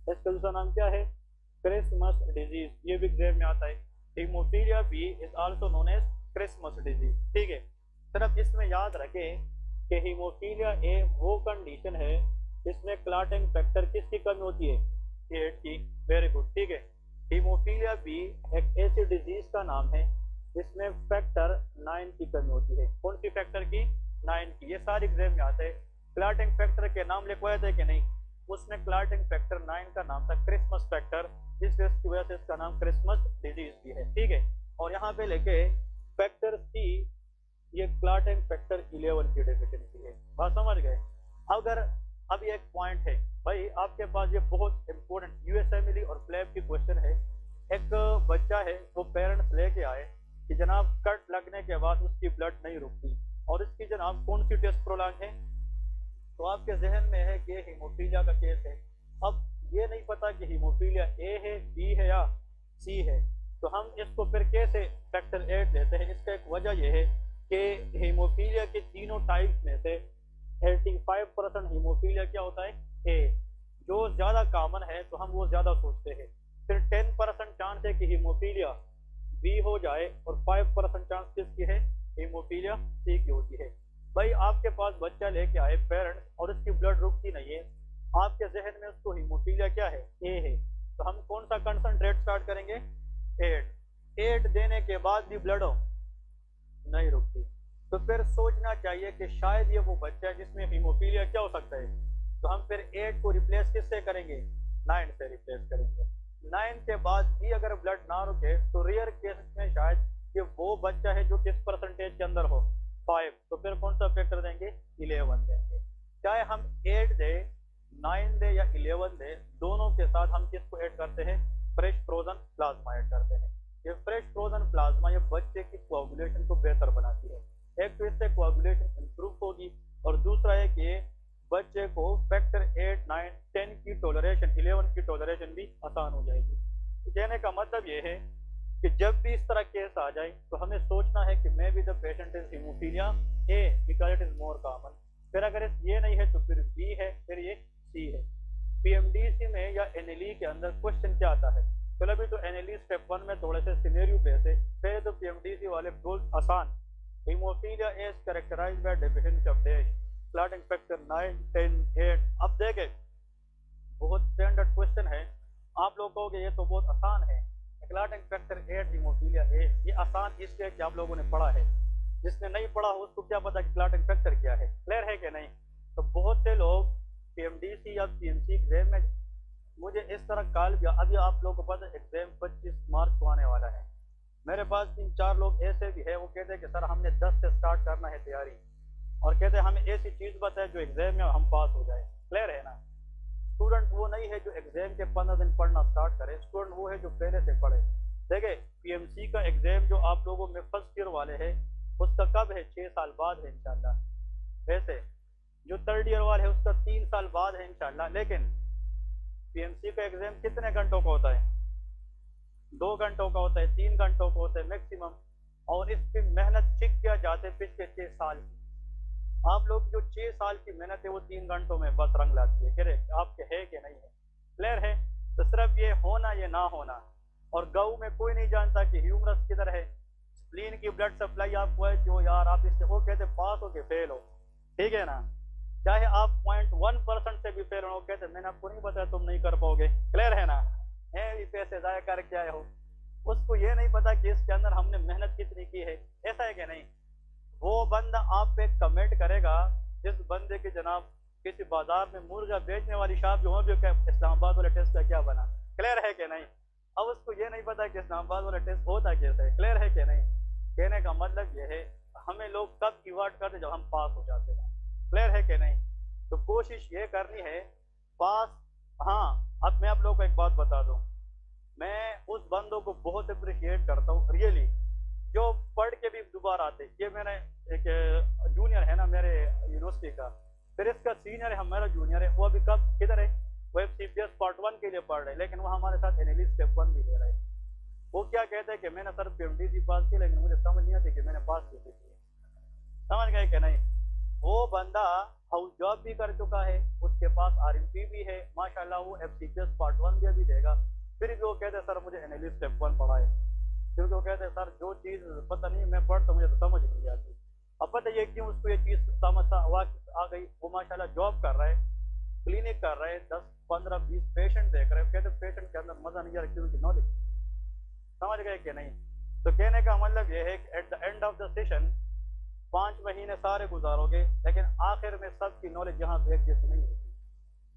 इसका दूसरा नाम क्या है, क्रिसमस डिजीज। ये भी एग्जाम में आता है, haemophilia B is also known as Christmas disease, ठीक है। सिर्फ इसमें याद रखें कि हीमोफीलिया ए वो कंडीशन है जिसमें क्लॉटिंग फैक्टर किसकी कमी होती है, 8 की। वेरी गुड, ठीक है। हीमोफीलिया बी एक ऐसी डिजीज का नाम है जिसमें फैक्टर 9 की कमी होती है। कौन सी फैक्टर की, 9 की। ये सारे एग्जाम में आते हैं। क्लॉटिंग फैक्टर के नाम लिखवाए थे कि नहीं, उसमें क्लॉटिंग फैक्टर 9 का नाम था क्रिसमस फैक्टर, जिस वजह से इसका नाम क्रिसमस डिजीज भी है, ठीक है। और यहाँ पे लेके फैक्टर सी, ये क्लॉटिंग फैक्टर 11 की डेफिशिएंसी है। बात समझ गए। अगर अब ये एक पॉइंट है भाई आपके पास, ये बहुत इंपॉर्टेंट यूएसएमएलई और प्लेब की क्वेश्चन है। एक बच्चा है, वो पेरेंट्स लेके आए कि जनाब कट लगने के बाद उसकी ब्लड नहीं रुकती और इसकी जनाब कौन सी टेस्ट प्रोलॉन्ग है, तो आपके जहन में है कि हीमोफीलिया का केस है। अब ये नहीं पता कि हीमोफीलिया ए है, बी है या सी है, तो हम इसको फिर कैसे फैक्टर 8 लेते हैं। इसका एक वजह यह है कि हीमोफीलिया के तीनों टाइप्स में से 85% हीमोफीलिया क्या होता है, ए। जो ज्यादा कॉमन है तो हम वो ज्यादा सोचते हैं। फिर 10% चांस है कि हीमोफीलिया बी हो जाए और 5% चांस किसकी है, हीमोफीलिया सी की होती है। भाई आपके पास बच्चा लेके आए पेरेंट्स और उसकी ब्लड रुकती नहीं है, आपके जहन में उसको हीमोफीलिया क्या है, ए है, तो हम कौन सा कंसंट्रेट स्टार्ट करेंगे, 8 देने के बाद भी ब्लड नहीं रुकती, तो फिर सोचना चाहिए कि शायद ये वो बच्चा है जिसमें हीमोफीलिया क्या हो सकता है। तो हम फिर 8 को रिप्लेस किससे करेंगे, 9 से रिप्लेस करेंगे। 9 के बाद भी अगर ब्लड ना रुके तो रेयर केसेस में शायद ये वो बच्चा है जो किस परसेंटेज के अंदर हो, 5, तो फिर कौन सा फैक्टर देंगे, 11 देंगे। चाहे हम 8 दे, 9 दे या 11 दे, दोनों के साथ हम किसको ऐड करते हैं, फ्रेश फ्रोजन प्लाज्मा ऐड करते हैं। ये फ्रेश फ्रोजन प्लाज्मा ये बच्चे की कोआगुलेशन को बेहतर बनाती है। एक तो इससे कोआगुलेशन इंप्रूव होगी और दूसरा है कि बच्चे को फैक्टर 8, 9, 10 की टॉलरेशन, 11 की टॉलरेशन भी आसान हो जाएगी। तो कहने का मतलब ये है कि जब भी इस तरह केस आ जाए तो हमें सोचना है कि may be the patient is haemophilia A because it is more common. फिर अगर ये नहीं है तो फिर बी है, फिर ये सी है। पीएमडीसी में या एनएलई के अंदर क्वेश्चन क्या आता है, चलो अभी तो एनएलई स्टेप 1 में थोड़े से सिनेरियो बेस है, फिर तो पीएमडीसी वाले बहुत आसान। Haemophilia is characterised by deficiency of dash, clotting factor 9, 10, 8। अब देखें बहुत स्टैंडर्ड क्वेश्चन है, आप लोग कहोगे ये तो बहुत आसान है, क्लॉटिंग फैक्टर 8 हीमोफीलिया ए, ये आसान इसलिए कि आप लोगों ने पढ़ा है। जिसने नहीं पढ़ा हो उसको क्या पता कि क्लॉटिंग फैक्टर क्या है, क्लियर है कि नहीं। तो बहुत से लोग पीएमडीसी या पीएमसी एग्जाम में मुझे इस तरह कॉल किया, अभी आप लोगों को पता है एग्जाम 25 मार्च को आने वाला है, मेरे पास 3-4 लोग ऐसे भी है वो कहते हैं कि सर हमने 10 से स्टार्ट करना है तैयारी, और कहते हैं हमें ऐसी चीज बताए जो एग्जाम में हम पास हो जाए, क्लियर है ना। स्टूडेंट वो नहीं है जो एग्जाम के 15 दिन पढ़ना स्टार्ट करे, स्टूडेंट वो है जो पहले से पढ़े। देखिए पीएमसी का एग्जाम जो आप लोगों में फर्स्ट ईयर वाले है उसका कब है, 6 साल बाद है इंशाल्लाह। वैसे जो थर्ड ईयर वाले है उसका 3 साल बाद है इंशाल्लाह। लेकिन पीएमसी का एग्जाम कितने घंटों का होता है, 2 घंटों का होता है, 3 घंटों का होता है मैक्सिमम, और इस पर मेहनत चेक किया जाते हैं पिछले 6 साल की। आप लोग जो 6 साल की मेहनत है वो 3 घंटों में बस रंग लाती है, कह रहे आपके है कि नहीं है, क्लियर है। तो सिर्फ ये होना ये ना होना, और गऊ में कोई नहीं जानता कि ह्यूमरस किधर है, स्प्लीन की ब्लड सप्लाई आपको है जो यार आप इससे वो कहते पास हो के फेल हो, ठीक है ना। चाहे आप 0.1% से भी फेल हो, कहते मैंने आपको नहीं बताया तुम नहीं कर पाओगे, क्लियर है ना, है ये पैसे जाया करके आए हो। उसको ये नहीं पता कि इसके अंदर हमने मेहनत कितनी की है, ऐसा है कि नहीं। वो बंदा आप पे कमेंट करेगा जिस बंदे की जनाब किसी बाजार में मुर्गा बेचने वाली शॉप जो है इस्लामाबाद वाले टेस्ट का क्या बना, क्लियर है कि नहीं। अब उसको ये नहीं पता कि इस्लामाबाद वाला टेस्ट होता कैसे है, क्लियर है कि नहीं। कहने का मतलब ये है हमें लोग कब रिवार्ड करते जब हम पास हो जाते हैं, क्लियर है कि नहीं। तो कोशिश ये करनी है पास। हाँ, अब मैं आप लोगों को एक बात बता दूं, मैं उस बंदों को बहुत अप्रिशिएट करता हूँ रियली जो पढ़ के भी दोबारा आते। ये मैंने एक जूनियर है ना मेरे यूनिवर्सिटी का, फिर इसका सीनियर है हमारा जूनियर है, वो अभी कब किधर है, वो CPS पार्ट 1 के लिए पढ़ रहे हैं, लेकिन वो हमारे साथ एनालिस्ट स्टेप 1 भी ले रहा है। वो क्या कहते हैं कि मैंने सर PMDC पास की लेकिन मुझे समझ नहीं आती कि मैंने पास की थी, समझ गए कि नहीं। वो बंदा हाउस जॉब भी कर चुका है, उसके पास RMP भी है माशाल्लाह, वो FCPS पार्ट 1 भी अभी देगा, फिर भी वो कहते हैं सर मुझे एनालिस्ट स्टेप 1 पढ़ा है, क्योंकि वो कहते हैं सर जो चीज़ पता नहीं मैं पढ़ता मुझे तो समझ नहीं आती। अब पता ये क्यों उसको ये चीज़ समझ आ गई, वो माशाल्लाह जॉब कर रहा है, क्लिनिक कर रहे हैं, 10 15 20 पेशेंट देख रहे हैं, कहते पेशेंट के अंदर मजा नहीं आ रहा क्योंकि नॉलेज, समझ गए कि नहीं। तो कहने का मतलब ये है कि at the end of the session 5 महीने सारे गुजारोगे, लेकिन आखिर में सबकी नॉलेज यहाँ पे एक जैसी नहीं होगी,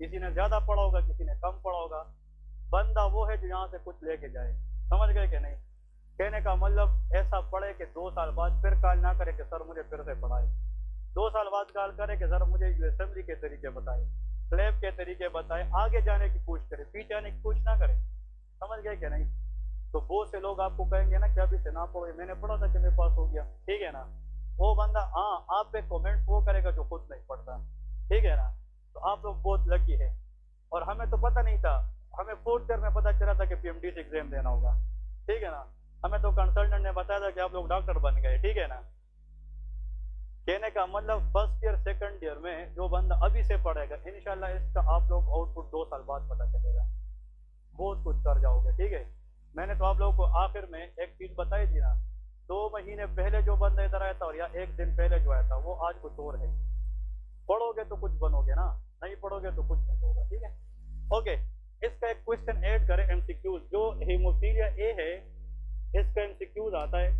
किसी ने ज्यादा पढ़ा होगा किसी ने कम पढ़ा होगा। बंदा वो है जो यहाँ से कुछ लेके जाए, समझ गए कि नहीं। कहने का मतलब ऐसा पढ़े कि 2 साल बाद फिर कॉल ना करे कि सर मुझे फिर से पढ़ाए, 2 साल बाद कॉल करे कि सर मुझे असेंबली के तरीके बताए, स्लैब के तरीके बताए, आगे जाने की कोशिश करे, पीछे आने की कोशिश ना करे, समझ गए कि नहीं। तो बहुत से लोग आपको कहेंगे ना कि अभी से ना पढ़ो, मैंने पढ़ा था कि मेरे पास हो गया, ठीक है ना। वो बंदा हाँ आप पे कमेंट वो करेगा जो खुद नहीं पढ़ता, ठीक है ना। तो आप लोग बहुत लकी है, और हमें तो पता नहीं था, हमें 4th ईयर में पता चला था कि PMDC एग्जाम देना होगा, ठीक है ना। हमें तो कंसल्टेंट ने बताया था कि आप लोग डॉक्टर बन गए, ठीक है ना। कहने का मतलब 1st ईयर 2nd ईयर में जो बंदा अभी से पढ़ेगा इंशाल्लाह इसका आप लोग आउटपुट 2 साल बाद पता चलेगा, बहुत कुछ कर जाओगे, ठीक है। मैंने तो आप लोगों को आखिर में एक चीज बताई थी ना, 2 महीने पहले जो बंदा इधर आया था और या 1 दिन पहले जो आया था वो आज कुछ और है। पढ़ोगे तो कुछ बनोगे ना, नहीं पढ़ोगे तो कुछ नहीं होगा, ठीक है। ओके, इसका एक क्वेश्चन ऐड करें MCQ, जो हीमोफीलिया ए है इसका MCQ आता है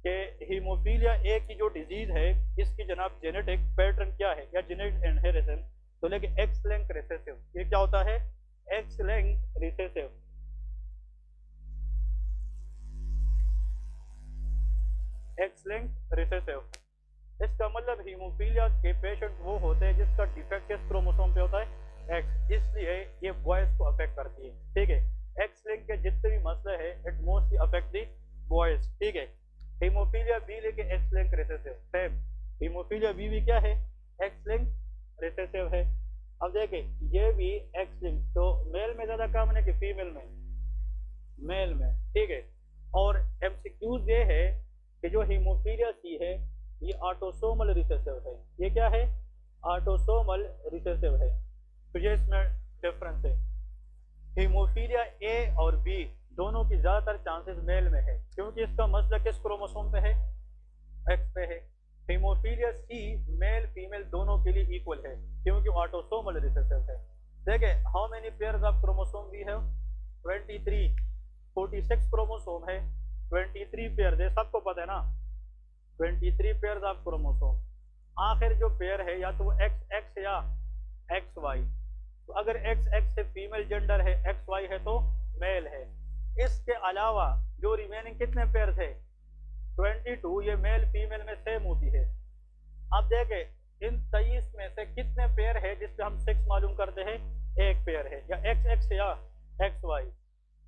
कि हीमोफीलिया ए की जो डिजीज है इसकी जनाब जेनेटिक पैटर्न क्या है या जेनेटिक इनहेरिटेंस। तो लेके एक्स लिंक रिसेसिव, ये क्या होता है, x link recessive. X link recessive इसका मतलब हीमोफीलिया के पेशेंट वो होते हैं जिसका डिफेक्ट किस क्रोमोसोम पे होता है, एक्स, इसलिए ये बॉयज को अफेक्ट करती है, ठीक है। एक्स लिंक के जितने भी मसले हैं it mostly affect the boys, ठीक है। हीमोफीलिया बी लेके X link recessive, same haemophilia B भी क्या है, एक्स लिंक रिसेसिव है। अब देखें ये भी एक्स लिंक, तो मेल में ज्यादा कॉमन है कि फीमेल में, मेल में, ठीक है। और MCQ ये है कि जो हीमोफीलिया सी है ये ऑटोसोमल रिसेसिव है, ये क्या है, ऑटोसोमल रिसेसिव है। तो ये इसमें डिफरेंस है, हीमोफीलिया ए और बी दोनों की ज्यादातर चांसेस मेल में है क्योंकि इसका मसला किस क्रोमोसोम पे है, एक्स पे है। हीमोफीलिया सी मेल फीमेल दोनों के लिए इक्वल है क्योंकि ऑटोसोमल रिसेसिव है। देखे how many pairs of chromosome we have, 23, 46 chromosome है, 23 पेयर है, सबको पता है ना, 23 पेयर्स ऑफ क्रोमोसोम। आखिर जो पेयर है या तो वो एक्स एक्स या एक्स वाई, तो अगर एक्स एक्स से फीमेल जेंडर है, एक्स वाई है तो मेल है। इसके अलावा जो रिमेनिंग कितने पेयर थे, 22, ये मेल फीमेल में सेम होती है। अब देखें इन 23 में से कितने पेयर है जिससे हम 6 मालूम करते हैं, एक पेयर है, या एक्स एक्स या एक्स वाई।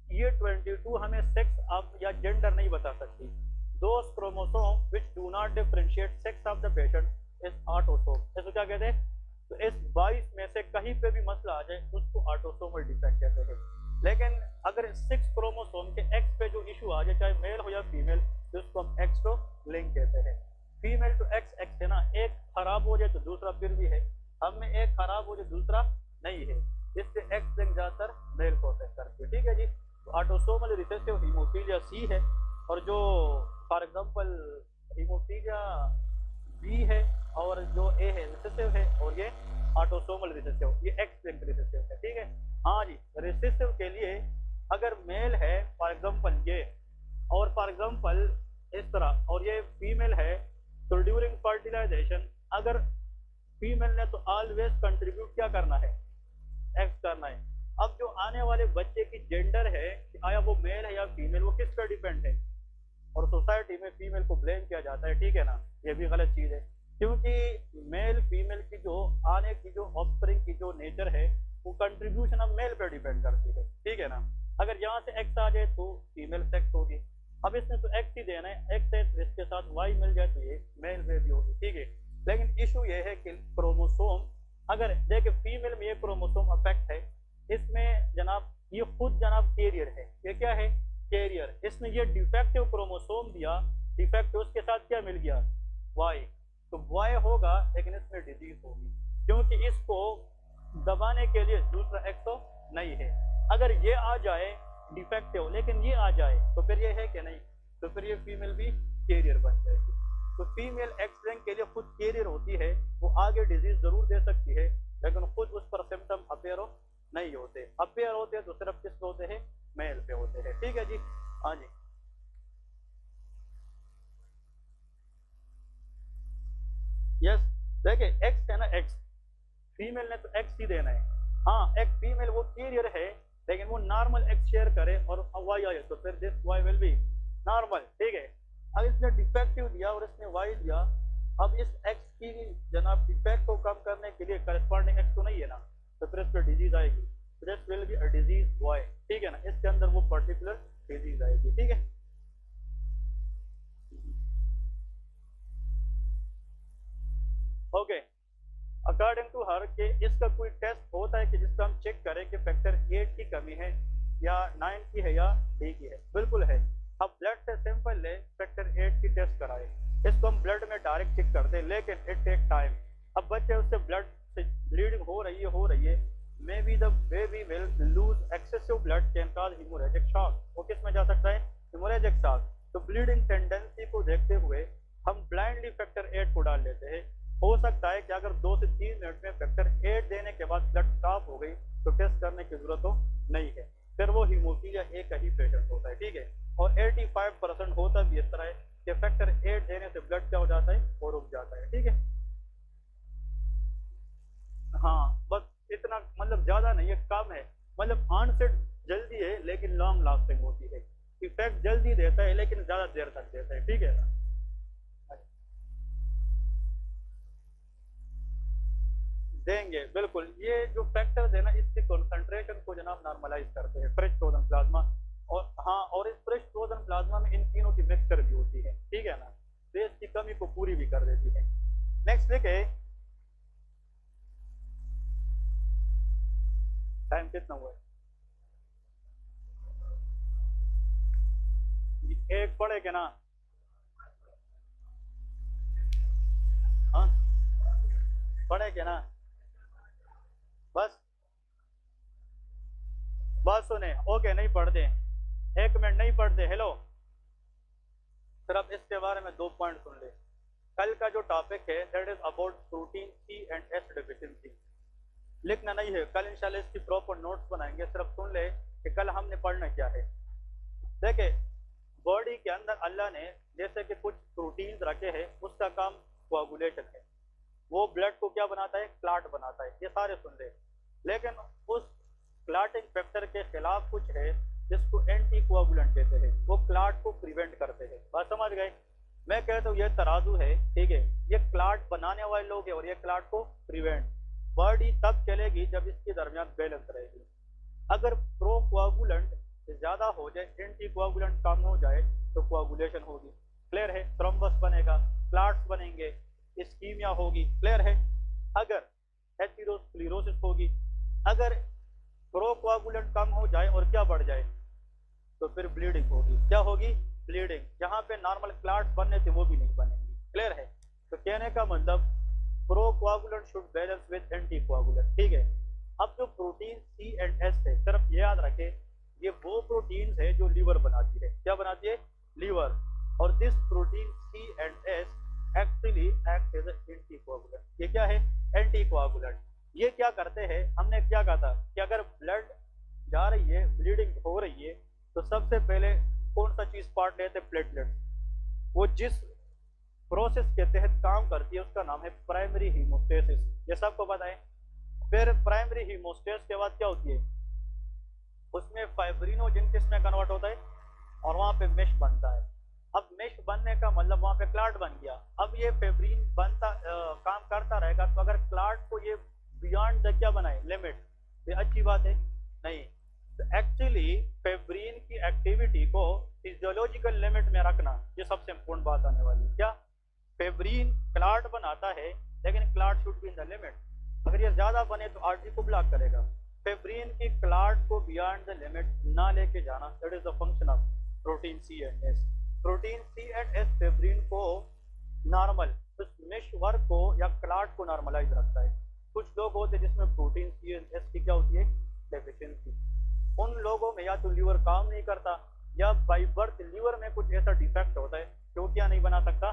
ये 22 हमें सेक्स अब या जेंडर नहीं बता सकती। Those chromosome which do not differentiate sex of the patient is autosome, इसको क्या कहते हैं। तो इस 22 में से कहीं पे भी मसला आ जाए उसको ऑटोसोमल डिफेक्ट कहते हैं। लेकिन अगर 6 क्रोमोसोम के एक्स पे जो इशू आ जाए चाहे मेल हो या फीमेल तो उसको हम एक्स टू लिंक कहते हैं। फीमेल टू एक्स एक्स है ना, एक खराब हो जाए तो दूसरा फिर भी है, हम में एक खराब हो जाए दूसरा नहीं है, इससे एक्स लिंक ज्यादातर मेल को अफेक्ट करती है, ठीक है जी। ऑटोसोमल रिसेसिव हीमोफीलिया सी है, और जो फॉर एग्जांपल हीमोफीलिया बी है, और जो ए है रिसेसिव है, और ये ऑटोसोमल रिसेसिव, ये एक्स लिंक्ड रिसेसिव है। ठीक है, हाँ जी, रिसेसिव के लिए अगर मेल है फॉर एग्जांपल ये, और फॉर एग्जांपल इस तरह, और ये फीमेल है, तो ड्यूरिंग फर्टिलाइजेशन अगर फीमेल ने तो ऑलवेज कंट्रीब्यूट क्या करना है, एक्स करना है। अब जो आने वाले बच्चे की जेंडर है, आया वो मेल है या फीमेल, वो किस पर डिपेंड है, और सोसाइटी में फीमेल को ब्लेम किया जाता है। ठीक है ना, ये भी गलत चीज है, क्योंकि मेल फीमेल की जो आने की जो ऑफस्प्रिंग की जो नेचर है, वो कंट्रीब्यूशन अब मेल पर डिपेंड करती है। ठीक है ना, अगर यहाँ से एक्स आ जाए तो फीमेल सेक्स होगी, अब इसने तो एक्स ही देना है, एक्स है, तो इसके साथ वाई मिल जाए तो ये मेल पे भी होगी। ठीक है, लेकिन इशू ये है कि क्रोमोसोम, अगर देखिए फीमेल में ये क्रोमोसोम अफेक्ट है, इसमें जनाब ये खुद जनाब कैरियर है, ये क्या है, कैरियर। इसने ये डिफेक्टिव क्रोमोसोम दिया, डिफेक्ट उसके साथ क्या मिल गया, वाई, तो वाई होगा, लेकिन इसमें डिजीज होगी, क्योंकि इसको दबाने के लिए दूसरा एक्स तो नहीं है। अगर ये आ जाए डिफेक्टिव, लेकिन ये आ जाए, तो फिर ये है कि नहीं, तो फिर ये फीमेल भी कैरियर बन जाएगी। तो फीमेल एक्स लिंक के लिए खुद कैरियर होती है, वो आगे डिजीज जरूर दे सकती है, लेकिन खुद उस पर सिम्टम अपेयर नहीं होते, अपेयर होते हैं तो सिर्फ किस पे होते हैं, मेल पे होते हैं। ठीक है जी, हाँ जी, यस, देखिए एक्स है ना, एक्स फीमेल ने तो एक्स ही देना है, हाँ एक फीमेल वो कैरियर है, लेकिन वो नॉर्मल एक्स शेयर करे और वाई आए, तो फिर this Y will be normal. ठीक है, अब इसने डिफेक्टिव दिया और इसने वाई दिया, अब इस एक्स की जनाब डिफेक्ट को कम करने के लिए करस्पॉन्डिंग एक्स तो नहीं है ना, तो फिर इस पर डिजीज आएगी, this will be a disease Y. ठीक है ना, इसके अंदर वो पर्टिकुलर डिजीज आएगी। ठीक है, ओके, अकॉर्डिंग टू हर के इसका कोई टेस्ट होता है कि जिसका हम चेक करें कि फैक्टर 8 की कमी है या 9 की है या डी की है, बिल्कुल है। अब ब्लड से सैंपल ले, फैक्टर 8 की टेस्ट कराए, इसको हम ब्लड में डायरेक्ट चेक करते हैं, लेकिन इट टेक टाइम। अब बच्चे उससे ब्लड से ब्लीडिंग हो रही है, may be the baby will lose excessive blood can cause haemorrhagic shock, वो किस में जा सकता है, हेमोरेजिक शॉक। तो ब्लीडिंग टेंडेंसी को देखते हुए हम ब्लाइंडली फैक्टर 8 को डाल लेते हैं। हो सकता है कि अगर 2 से 3 मिनट में फैक्टर 8 देने के बाद ब्लड स्टॉप हो गई तो टेस्ट करने की जरूरत तो नहीं है, फिर वो हीमोफीलिया ए का ही पेशेंट होता है। ठीक है, और 85% होता भी इस तरह है कि फैक्टर 8 देने से ब्लड क्या हो जाता है, वो रुक जाता है। ठीक है, हाँ बस इतना, मतलब ज्यादा नहीं है, कम है, मतलब ऑनसेट जल्दी है लेकिन लॉन्ग लास्टिंग होती है, इफेक्ट जल्दी देता है लेकिन ज्यादा देर तक देता है। ठीक है ना, देंगे बिल्कुल, ये जो फैक्टर्स है ना, इसकी कंसंट्रेशन को जनाब नॉर्मलाइज करते हैं फ्रेश फ्रोजन प्लाज्मा, और हाँ, और इस फ्रेश फ्रोजन प्लाज्मा में इन तीनों की मिक्सचर भी होती है। ठीक है ना, तो इसकी कमी को पूरी भी कर देती है। नेक्स्ट देखे, टाइम कितना हुआ है, एक पढ़े के ना, हाँ पढ़े के ना, बस बात सुने, ओके नहीं पढ़ते, एक मिनट नहीं पढ़ते, हेलो, सिर्फ इसके बारे में 2 पॉइंट सुन ले। कल का जो टॉपिक है that is about protein C and S deficiency, लिखना नहीं है, कल इंशाल्लाह इसकी प्रॉपर नोट्स बनाएंगे, सिर्फ सुन ले कि कल हमने पढ़ना क्या है। देखे, बॉडी के अंदर अल्लाह ने जैसे कि कुछ प्रोटीन्स रखे हैं, उसका काम कोआगुलेशन है, वो ब्लड को क्या बनाता है, क्लाट बनाता है, ये सारे सुन ले। लेकिन उस क्लाटिंग फैक्टर के खिलाफ कुछ है जिसको एंटी कोआगुलेंट कहते हैं, वो क्लाट को प्रिवेंट करते हैं। बात समझ गए, मैं कहता हूँ ये तराजू है, ठीक है, ये क्लाट बनाने वाले लोग हैं और ये क्लाट को प्रिवेंट, बॉडी तब चलेगी जब इसके दरमियान बैलेंस रहेगी। अगर प्रो कोआगुलेंट ज्यादा हो जाए, एंटी कोआगुलेंट कम हो जाए, तो कोआगुलेशन होगी, क्लियर है, थ्रोम्बस बनेगा, क्लाट्स बनेंगे, इस्कीमिया होगी, क्लियर है। अगर एथेरोस्क्लेरोसिस होगी, अगर प्रो कोआगुलेंट कम हो जाए और क्या बढ़ जाए, तो फिर ब्लीडिंग होगी, क्या होगी, ब्लीडिंग, जहां पे नॉर्मल क्लाट्स बनने थे वो भी नहीं बनेंगी, क्लियर है। तो कहने का मतलब pro coagulant should balance with anti coagulant, ठीक है। अब जो प्रोटीन सी एंड एस है, सिर्फ ये याद रखें, ये वो प्रोटीन है जो लीवर बनाती है। क्या बनाती है? लीवर। और this protein C and S actually act as anticoagulant. ये क्या है? एंटीकोआगुलेंट। ये क्या करते हैं? हमने क्या कहा था कि अगर ब्लड जा रही है, ब्लीडिंग हो रही है, तो सबसे पहले कौन सा चीज पार्ट लेते? प्लेटलेट्स। वो जिस प्रोसेस के तहत काम करती है उसका नाम है प्राइमरी हीमोस्टेसिस। ये सबको पता है। फिर प्राइमरी हीमोस्टेसिस के बाद क्या होती है? उसमें फाइब्रिनोजन किस में कन्वर्ट होता है और वहां पे मेश बनता है। अब मेश बनने का मतलब वहां पे क्लाट बन गया। अब ये फेब्रिन बनता काम करता रहेगा, तो अगर क्लाट को ये बियॉन्ड द क्या बनाए? लिमिट। ये अच्छी बात है? नहीं। तो एक्चुअली फेब्रिन की एक्टिविटी को फिजियोलॉजिकल लिमिट में रखना, ये सबसे इंपॉर्टेंट बात आने वाली है। क्या? फेब्रिन क्लाट बनाता है, लेकिन clot should be in the limit. अगर ये ज्यादा बने तो आर्टरी को ब्लॉक करेगा। फेब्रिन की क्लाट को बियॉन्ड द लिमिट ना लेके जाना, that is the function of protein C and S. Protein C and S fibrin को नॉर्मल, तो मेश वर्क को या क्लाट को नॉर्मलाइज रखता है। कुछ लोग होते हैं जिसमें प्रोटीन सी एंड एस की क्या होती है? डेफिशिएंसी। उन लोगों में या तो लीवर काम नहीं करता, या बाई बर्थ लीवर में कुछ ऐसा डिफेक्ट होता है जो क्या नहीं बना सकता?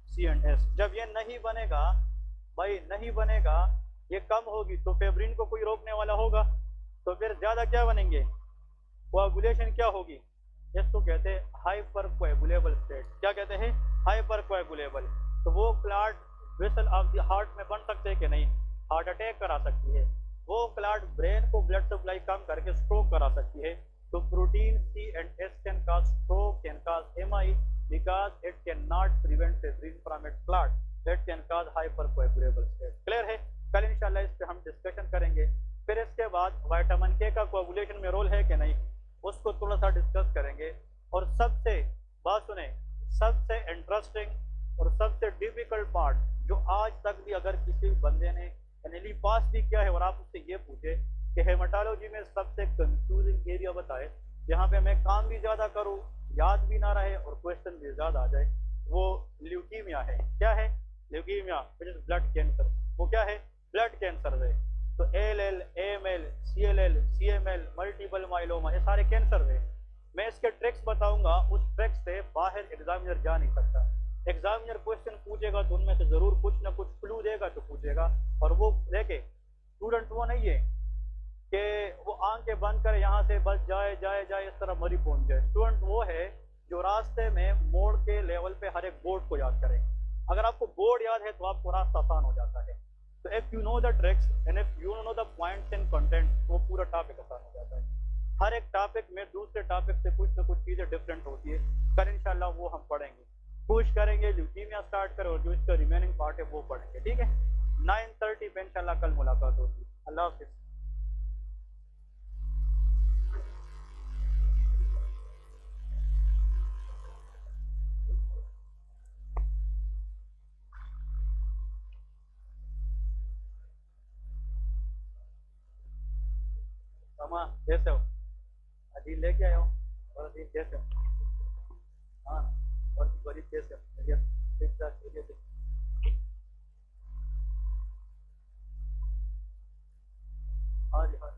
सी एंड एस। जब ये नहीं बनेगा भाई, नहीं बनेगा, ये कम होगी, तो फेब्रिन को कोई रोकने वाला होगा, तो फिर ज्यादा क्या बनेंगे? कोआगुलेशन क्या होगी? इसको कहते हैं हाइपर कोएगुलेबल स्टेट। क्या कहते हैं? Hyper coagulable. तो वो clot vessel of the heart में बन सकते हैं कि नहीं? हार्ट अटैक करा सकती है। वो क्लाट ब्रेन को ब्लड सप्लाई कम करके स्ट्रोक करा सकती है। तो protein C and S can cause stroke, can cause MI, because it cannot prevent fibrin from its clot that can cause hypercoagulable state। Clear है? कल इंशाल्लाह इस पे हम डिस्कशन करेंगे। फिर इसके बाद विटामिन के का कोएगुलेशन में रोल है कि नहीं, उसको थोड़ा सा डिस्कस करेंगे। और सबसे बात सुने, सबसे इंटरेस्टिंग और सबसे डिफिकल्ट पार्ट जो आज तक भी अगर किसी बंदे ने एनएलई पास भी किया है और आप उससे ये पूछे कि हेमाटोलॉजी में सबसे कंफ्यूजिंग एरिया बताए, यहाँ पे मैं काम भी ज्यादा करूँ, याद भी ना रहे और क्वेश्चन भी ज्यादा आ जाए, वो ल्यूकीमिया है। क्या है? Leukaemia, which is blood cancer. वो क्या है? ब्लड कैंसर है। तो LL, AML, CLL, CML, multiple myeloma, ये सारे कैंसर है। मैं इसके ट्रिक्स बताऊंगा, उस ट्रिक्स से बाहर एग्जामिनर जा नहीं सकता। एग्जामिनर क्वेश्चन पूछेगा तो उनमें से जरूर कुछ ना कुछ क्लू देगा तो पूछेगा, और वो देखे स्टूडेंट वो नहीं है कि वो आंखें बंद करे यहाँ से बस जाए जाए जाए इस तरह मरी पहुंच जाए। स्टूडेंट वो है जो रास्ते में मोड़ के लेवल पे हर एक बोर्ड को याद करे। अगर आपको बोर्ड याद है तो आपको रास्ता आसान हो जाता है। तो if you know the tricks and if you know the points in content, वो पूरा टॉपिक आसान हो जाता है। हर एक टॉपिक में दूसरे टॉपिक से कुछ ना कुछ चीजें डिफरेंट होती है। कल इंशाल्लाह वो हम पढ़ेंगे, कोशिश करेंगे ल्यूकीमिया स्टार्ट करें और जो इसका रिमेनिंग पार्ट है वो पढ़ेंगे। ठीक है? 9:30 पे इंशाल्लाह कल मुलाकात होगी। अल्लाह हाफिज। समा जैसे हो अजीब लेके आए हो, और अजीब जैसे हो। हाँ, और गरीब जैसे हो। ठीक ठाक। हाँ जी हाँ।